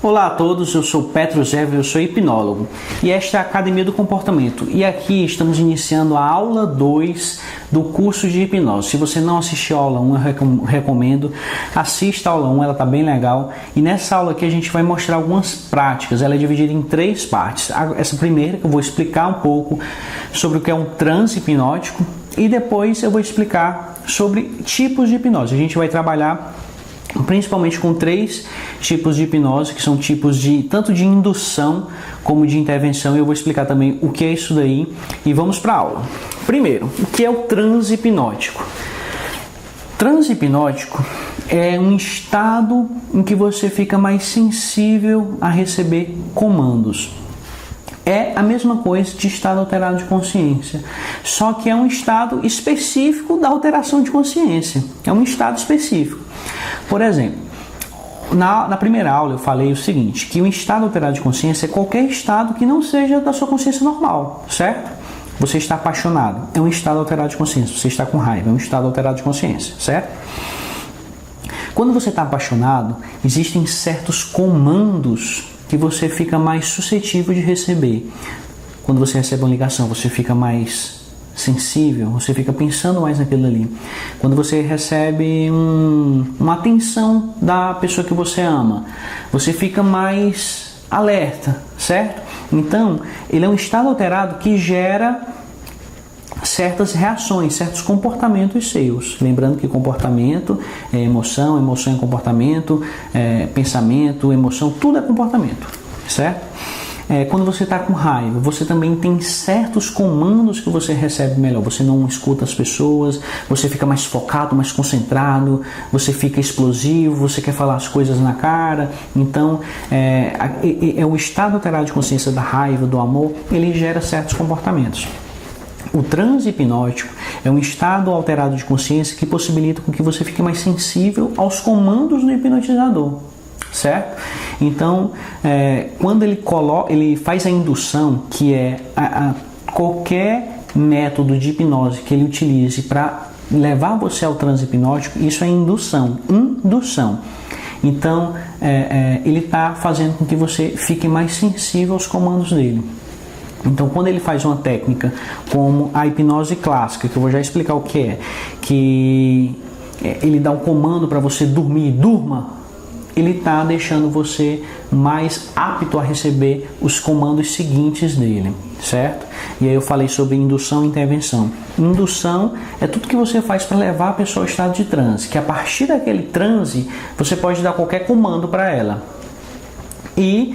Olá a todos, eu sou Petro Zévio, eu sou hipnólogo e esta é a Academia do Comportamento e aqui estamos iniciando a aula 2 do curso de hipnose. Se você não assistiu a aula 1, eu recomendo, assista a aula 1, ela está bem legal e nessa aula aqui a gente vai mostrar algumas práticas, ela é dividida em 3 partes. Essa primeira que eu vou explicar um pouco sobre o que é um transe hipnótico e depois eu vou explicar sobre tipos de hipnose. A gente vai trabalhar principalmente com 3 tipos de hipnose, que são tipos de tanto de indução como de intervenção, e eu vou explicar também o que é isso daí e vamos para a aula. Primeiro, o que é o transe hipnótico? Transe hipnótico é um estado em que você fica mais sensível a receber comandos. É a mesma coisa de estado alterado de consciência, só que é um estado específico da alteração de consciência, é um estado específico. Por exemplo, na primeira aula eu falei o seguinte, que o estado alterado de consciência é qualquer estado que não seja da sua consciência normal, certo? Você está apaixonado, é um estado alterado de consciência. Você está com raiva, é um estado alterado de consciência, certo? Quando você está apaixonado, existem certos comandos que você fica mais suscetível de receber. Quando você recebe uma ligação, você fica mais sensível, você fica pensando mais naquilo ali. Quando você recebe uma atenção da pessoa que você ama, você fica mais alerta, certo? Então, ele é um estado alterado que gera certas reações, certos comportamentos seus. Lembrando que comportamento é emoção, emoção é comportamento, pensamento, emoção, tudo é comportamento, certo? Quando você está com raiva, você também tem certos comandos que você recebe melhor. Você não escuta as pessoas, você fica mais focado, mais concentrado, você fica explosivo, você quer falar as coisas na cara. Então, é o estado alterado de consciência da raiva, do amor, ele gera certos comportamentos. O transe hipnótico é um estado alterado de consciência que possibilita com que você fique mais sensível aos comandos do hipnotizador, certo? Então, quando ele faz a indução, que é qualquer método de hipnose que ele utilize para levar você ao transe hipnótico, isso é indução. Então, ele está fazendo com que você fique mais sensível aos comandos dele. Então, quando ele faz uma técnica como a hipnose clássica, que eu vou já explicar o que é, que ele dá um comando para você dormir, durma, ele está deixando você mais apto a receber os comandos seguintes dele, certo? E aí eu falei sobre indução e intervenção. Indução é tudo que você faz para levar a pessoa ao estado de transe, que a partir daquele transe você pode dar qualquer comando para ela. E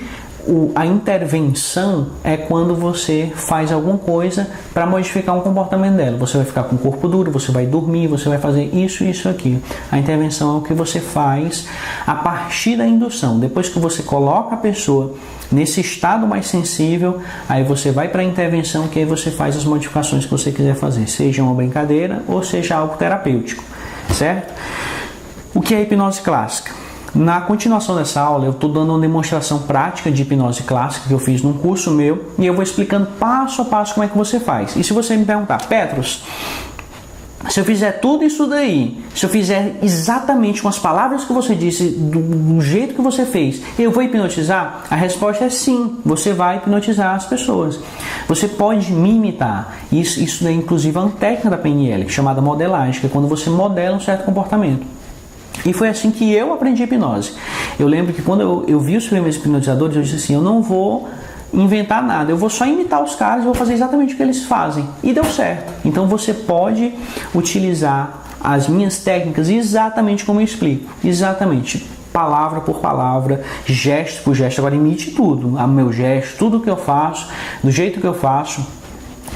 a intervenção é quando você faz alguma coisa para modificar um comportamento dela. Você vai ficar com o corpo duro, você vai dormir, você vai fazer isso aqui. A intervenção é o que você faz a partir da indução. Depois que você coloca a pessoa nesse estado mais sensível, aí você vai para a intervenção, que aí você faz as modificações que você quiser fazer, seja uma brincadeira ou seja algo terapêutico, certo? O que é a hipnose clássica? Na continuação dessa aula, eu estou dando uma demonstração prática de hipnose clássica que eu fiz num curso meu e eu vou explicando passo a passo como é que você faz. E se você me perguntar, Petros, se eu fizer tudo isso daí, se eu fizer exatamente com as palavras que você disse, do jeito que você fez, eu vou hipnotizar? A resposta é sim, você vai hipnotizar as pessoas. Você pode me imitar. Isso daí, inclusive, é uma técnica da PNL chamada modelagem, que é quando você modela um certo comportamento. E foi assim que eu aprendi hipnose. Eu lembro que quando eu vi os primeiros hipnotizadores, eu disse assim, eu não vou inventar nada, eu vou só imitar os caras e vou fazer exatamente o que eles fazem. E deu certo. Então você pode utilizar as minhas técnicas exatamente como eu explico. Exatamente. Palavra por palavra, gesto por gesto. Agora imite tudo. O meu gesto, tudo que eu faço, do jeito que eu faço.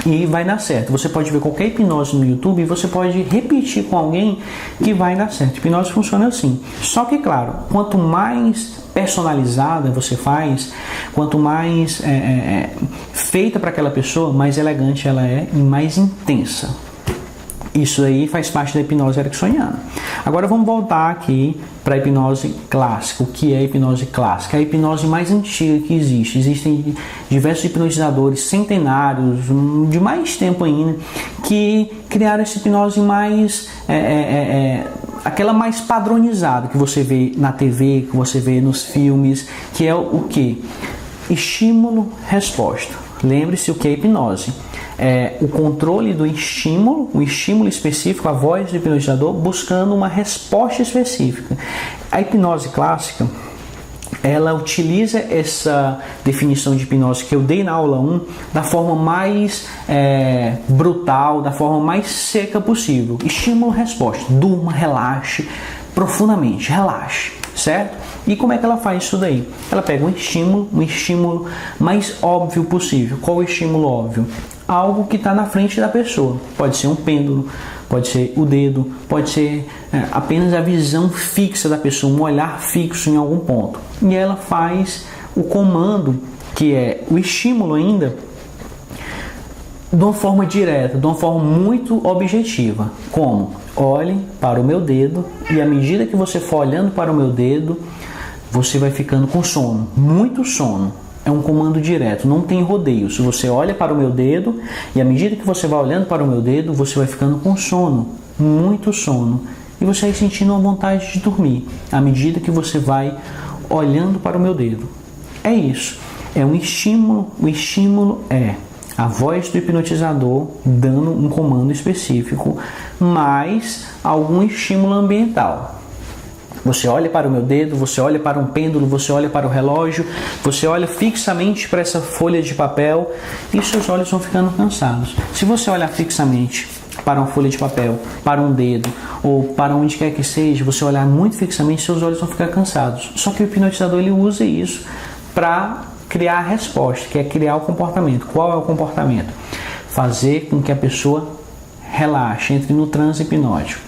E vai dar certo. Você pode ver qualquer hipnose no YouTube e você pode repetir com alguém que vai dar certo. Hipnose funciona assim. Só que, claro, quanto mais personalizada você faz, quanto mais feita para aquela pessoa, mais elegante ela é e mais intensa. Isso aí faz parte da hipnose ericksoniana. Agora vamos voltar aqui para a hipnose clássica. O que é a hipnose clássica? É a hipnose mais antiga que existe. Existem diversos hipnotizadores centenários, de mais tempo ainda, que criaram essa hipnose mais aquela mais padronizada que você vê na TV, que você vê nos filmes, que é o que? Estímulo-resposta. Lembre-se o que é hipnose. É o controle do estímulo, um estímulo específico, a voz do hipnotizador, buscando uma resposta específica. A hipnose clássica, ela utiliza essa definição de hipnose que eu dei na aula 1 da forma mais brutal, da forma mais seca possível. Estímulo-resposta. Durma, relaxe profundamente, relaxe, certo? E como é que ela faz isso daí? Ela pega um estímulo mais óbvio possível. Qual é o estímulo óbvio? Algo que está na frente da pessoa. Pode ser um pêndulo, pode ser o dedo, pode ser apenas a visão fixa da pessoa, um olhar fixo em algum ponto. E ela faz o comando, que é o estímulo ainda, de uma forma direta, de uma forma muito objetiva. Como? Olhe para o meu dedo e à medida que você for olhando para o meu dedo, você vai ficando com sono, muito sono. É um comando direto, não tem rodeio. Se você olha para o meu dedo e à medida que você vai olhando para o meu dedo, você vai ficando com sono, muito sono. E você vai sentindo uma vontade de dormir à medida que você vai olhando para o meu dedo. É isso. É um estímulo. O estímulo é a voz do hipnotizador dando um comando específico, mais algum estímulo ambiental. Você olha para o meu dedo, você olha para um pêndulo, você olha para o relógio, você olha fixamente para essa folha de papel e seus olhos vão ficando cansados. Se você olhar fixamente para uma folha de papel, para um dedo ou para onde quer que seja, você olhar muito fixamente, seus olhos vão ficar cansados. Só que o hipnotizador ele usa isso para criar a resposta, que é criar o comportamento. Qual é o comportamento? Fazer com que a pessoa relaxe, entre no transe hipnótico.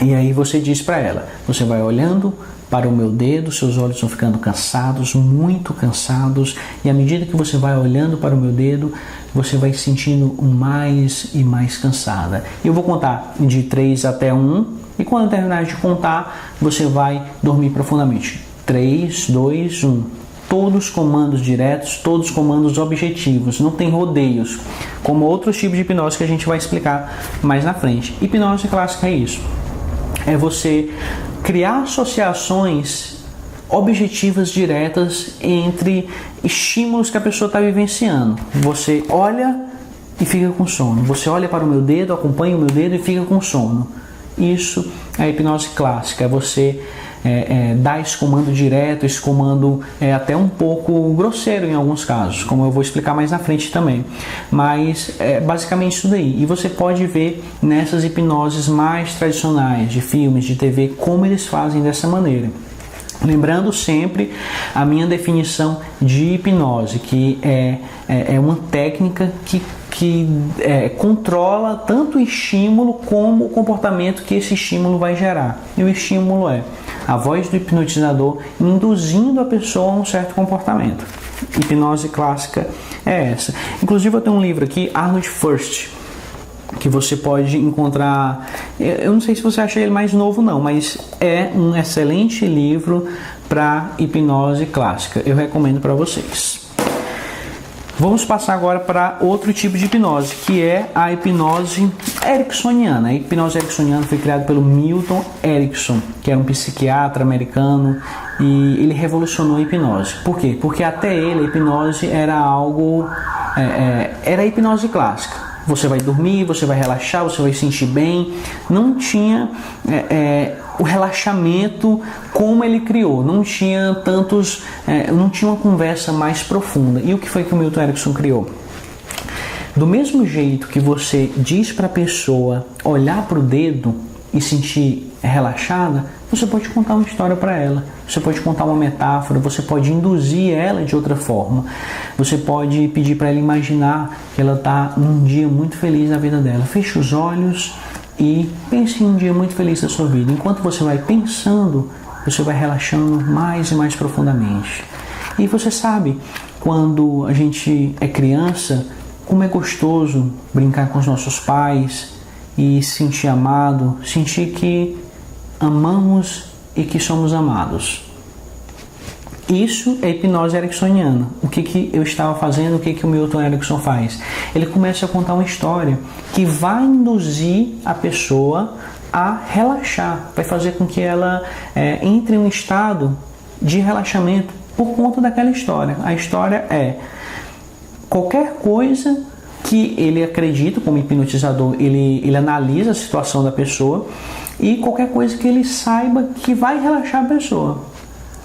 E aí você diz para ela, você vai olhando para o meu dedo, seus olhos vão ficando cansados, muito cansados, e à medida que você vai olhando para o meu dedo, você vai se sentindo mais e mais cansada. Eu vou contar de 3 até 1, e quando eu terminar de contar, você vai dormir profundamente. 3, 2, 1. Todos comandos diretos, todos comandos objetivos, não tem rodeios, como outros tipos de hipnose que a gente vai explicar mais na frente. Hipnose clássica é isso. É você criar associações objetivas diretas entre estímulos que a pessoa está vivenciando. Você olha e fica com sono. Você olha para o meu dedo, acompanha o meu dedo e fica com sono. Isso é a hipnose clássica. É você dar esse comando direto, esse comando até um pouco grosseiro em alguns casos, como eu vou explicar mais na frente também. Mas é basicamente isso daí. E você pode ver nessas hipnoses mais tradicionais, de filmes, de TV, como eles fazem dessa maneira. Lembrando sempre a minha definição de hipnose, que é uma técnica que controla tanto o estímulo como o comportamento que esse estímulo vai gerar. E o estímulo é a voz do hipnotizador induzindo a pessoa a um certo comportamento. Hipnose clássica é essa. Inclusive eu tenho um livro aqui, Arnold First, que você pode encontrar. Eu não sei se você acha ele mais novo não, mas é um excelente livro para hipnose clássica. Eu recomendo para vocês. Vamos passar agora para outro tipo de hipnose, que é a hipnose ericksoniana. A hipnose ericksoniana foi criada pelo Milton Erickson, que era um psiquiatra americano, e ele revolucionou a hipnose. Por quê? Porque até ele a hipnose era algo... era a hipnose clássica. Você vai dormir, você vai relaxar, você vai se sentir bem. Não tinha o relaxamento como ele criou. Não tinha não tinha uma conversa mais profunda. E o que foi que o Milton Erickson criou? Do mesmo jeito que você diz para a pessoa olhar para o dedo e sentir relaxada, você pode contar uma história para ela, você pode contar uma metáfora, você pode induzir ela de outra forma, você pode pedir para ela imaginar que ela está num dia muito feliz na vida dela. Feche os olhos e pense em um dia muito feliz da sua vida. Enquanto você vai pensando, você vai relaxando mais e mais profundamente. E você sabe, quando a gente é criança, como é gostoso brincar com os nossos pais e se sentir amado, sentir que amamos e que somos amados. Isso é hipnose ericksoniana. O que eu estava fazendo, o que o Milton Erickson faz? Ele começa a contar uma história que vai induzir a pessoa a relaxar, vai fazer com que ela entre em um estado de relaxamento por conta daquela história. A história é qualquer coisa que ele acredita, como hipnotizador, ele analisa a situação da pessoa e qualquer coisa que ele saiba que vai relaxar a pessoa.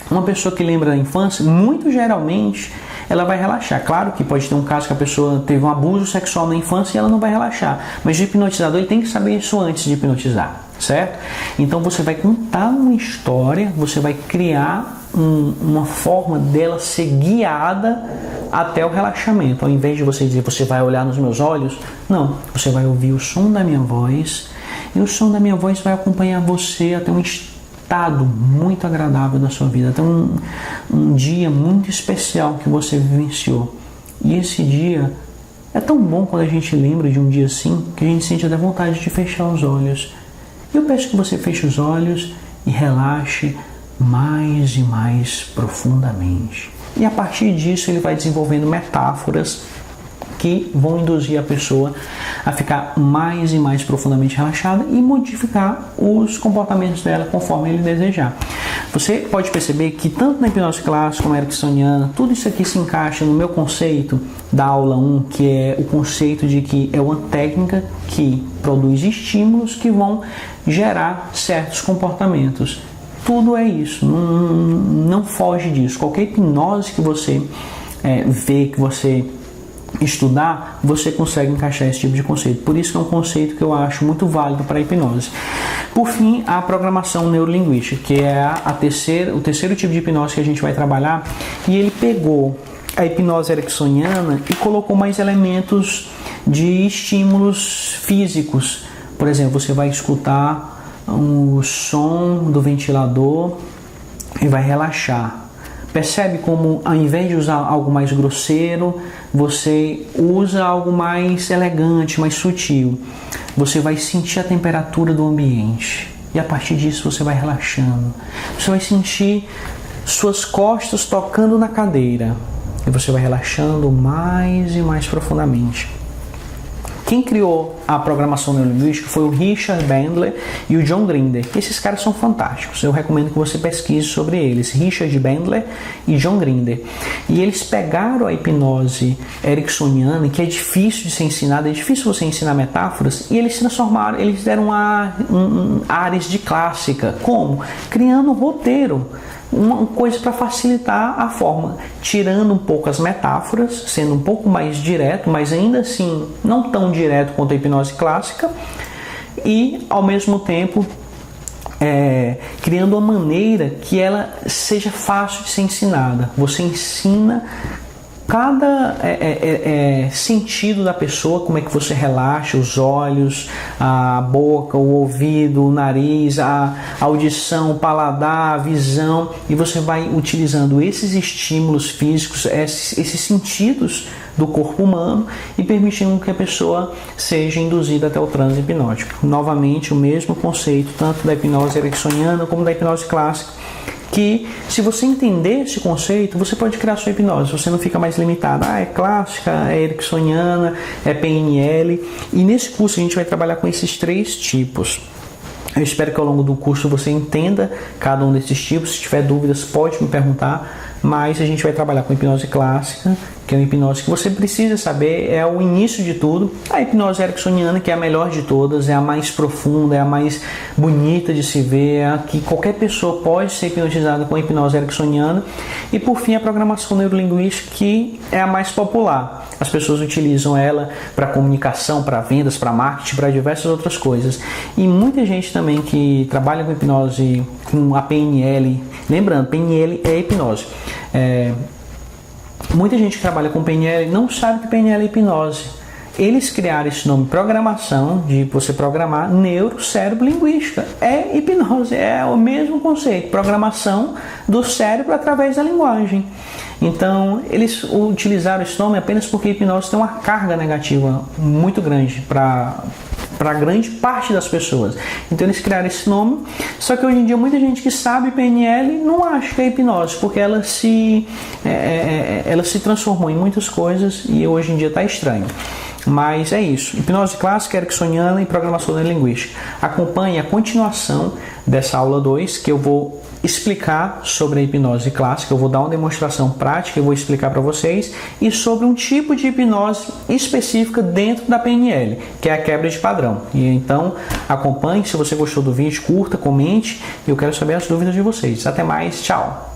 Uma pessoa que lembra da infância, muito geralmente, ela vai relaxar. Claro que pode ter um caso que a pessoa teve um abuso sexual na infância e ela não vai relaxar. Mas o hipnotizador ele tem que saber isso antes de hipnotizar, certo? Então você vai contar uma história, você vai criar uma forma dela ser guiada até o relaxamento. Ao invés de você dizer, você vai olhar nos meus olhos, não. Você vai ouvir o som da minha voz e o som da minha voz vai acompanhar você até um estado muito agradável da sua vida, até um dia muito especial que você vivenciou. E esse dia é tão bom quando a gente lembra de um dia assim, que a gente sente até vontade de fechar os olhos. E eu peço que você feche os olhos e relaxe mais e mais profundamente. E a partir disso ele vai desenvolvendo metáforas que vão induzir a pessoa a ficar mais e mais profundamente relaxada e modificar os comportamentos dela conforme ele desejar. Você pode perceber que tanto na hipnose clássica como ericksoniana, tudo isso aqui se encaixa no meu conceito da aula 1, que é o conceito de que é uma técnica que produz estímulos que vão gerar certos comportamentos. Tudo é isso, não foge disso. Qualquer hipnose que você vê, que você estudar, você consegue encaixar esse tipo de conceito. Por isso que é um conceito que eu acho muito válido para a hipnose. Por fim, a programação neurolinguística, que é o terceiro tipo de hipnose que a gente vai trabalhar, e ele pegou a hipnose ericksoniana e colocou mais elementos de estímulos físicos. Por exemplo, você vai escutar o som do ventilador e vai relaxar. Percebe como, ao invés de usar algo mais grosseiro, você usa algo mais elegante, mais sutil. Você vai sentir a temperatura do ambiente e a partir disso você vai relaxando. Você vai sentir suas costas tocando na cadeira e você vai relaxando mais e mais profundamente. Quem criou a programação neurolinguística foi o Richard Bandler e o John Grinder. Esses caras são fantásticos, eu recomendo que você pesquise sobre eles, Richard Bandler e John Grinder. E eles pegaram a hipnose ericksoniana, que é difícil de ser ensinada, é difícil você ensinar metáforas, e eles transformaram, eles deram áreas de clássica. Como? Criando um roteiro. Uma coisa para facilitar a forma, tirando um pouco as metáforas, sendo um pouco mais direto, mas ainda assim não tão direto quanto a hipnose clássica, e ao mesmo tempo criando uma maneira que ela seja fácil de ser ensinada. Você ensina cada sentido da pessoa, como é que você relaxa os olhos, a boca, o ouvido, o nariz, a audição, o paladar, a visão, e você vai utilizando esses estímulos físicos, esses sentidos do corpo humano e permitindo que a pessoa seja induzida até o transe hipnótico. Novamente, o mesmo conceito, tanto da hipnose ericksoniana como da hipnose clássica, que se você entender esse conceito, você pode criar sua hipnose, você não fica mais limitado, é clássica, é ericksoniana, é PNL, e nesse curso a gente vai trabalhar com esses 3 tipos. Eu espero que ao longo do curso você entenda cada um desses tipos. Se tiver dúvidas, pode me perguntar, mas a gente vai trabalhar com hipnose clássica, que é uma hipnose que você precisa saber, é o início de tudo. A hipnose ericksoniana, que é a melhor de todas, é a mais profunda, é a mais bonita de se ver, é a que qualquer pessoa pode ser hipnotizada com a hipnose ericksoniana. E por fim, a programação neurolinguística, que é a mais popular. As pessoas utilizam ela para comunicação, para vendas, para marketing, para diversas outras coisas. E muita gente também que trabalha com hipnose, com a PNL, lembrando, PNL é hipnose. Muita gente que trabalha com PNL não sabe que PNL é hipnose. Eles criaram esse nome, programação, de você programar, neurocérebro linguística. É hipnose, é o mesmo conceito, programação do cérebro através da linguagem. Então, eles utilizaram esse nome apenas porque a hipnose tem uma carga negativa muito grande para grande parte das pessoas. Então eles criaram esse nome, só que hoje em dia muita gente que sabe PNL não acha que é hipnose, porque ela se transformou em muitas coisas e hoje em dia está estranho. Mas é isso. Hipnose clássica, ericksoniana e programação neurolinguística. Acompanhe a continuação dessa aula 2, que eu vou explicar sobre a hipnose clássica, eu vou dar uma demonstração prática, eu vou explicar para vocês, e sobre um tipo de hipnose específica dentro da PNL, que é a quebra de padrão. E então acompanhe, se você gostou do vídeo, curta, comente, e eu quero saber as dúvidas de vocês. Até mais, tchau!